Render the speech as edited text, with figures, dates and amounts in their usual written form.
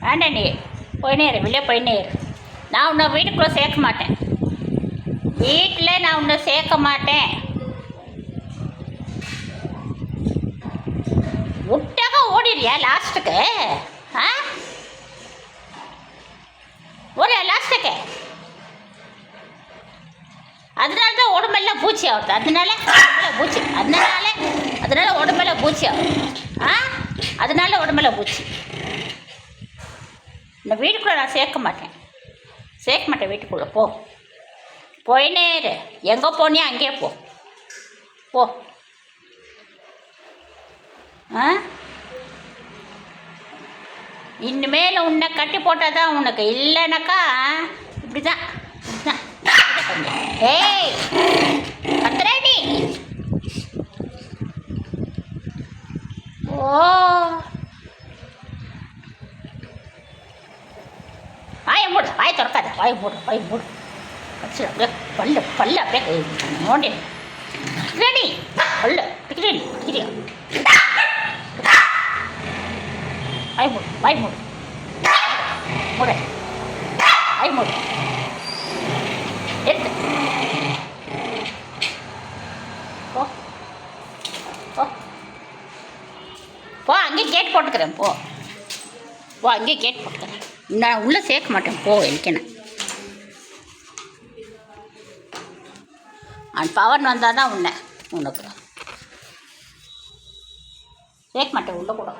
வேண்டாம் நீ போயினே இரு, வெளியே போயினே இரு. நான் உன்னை வீட்டுக்குள்ளே சேர்க்க மாட்டேன். வீட்டில் நான் உன்னை சேர்க்க மாட்டேன். விட்டாக ஓடிடுறியா லாஸ்ட்டுக்கு? ஆ ஓடியா லாஸ்ட்டுக்கு? அதனால தான் உடம்பெல்லாம் பூச்சி ஆகுது. அதனால உடம்பெல்லாம் பூச்சி ஆகுது. ஆ அதனால உடம்பெல்லாம் பூச்சி. இந்த வீட்டுக்குள்ளே நான் சேர்க்க மாட்டேன் வீட்டுக்குள்ளே. போயினே இரு. எங்கே போனியா அங்கேயே போ. ஆ இனிமேல் உன்னை கட்டி போட்டால் தான் உனக்கு, இல்லைனாக்கா இப்படி தான். ஏய் கத்துறாடி. ஓ வாயை திறக்காத. வாயை மூடு. கடிச்சு அப்படியே பல்லு அப்படியே நோண்டி ரெடி. பல்லு பிடிக்கிறியா? வாய் மூடு. எடுத்து போ. அங்கேயே கேட் போட்டுக்கிறேன். போ அங்கேயே கேட் போட்டுக்கிறேன். நான் உள்ளே சேர்க்க மாட்டேன். போ എനിக்கென்ன. அந்த பவன் வந்தால் தான் உனக்கு சேர்க்க மாட்டேன் உள்ளே கூட.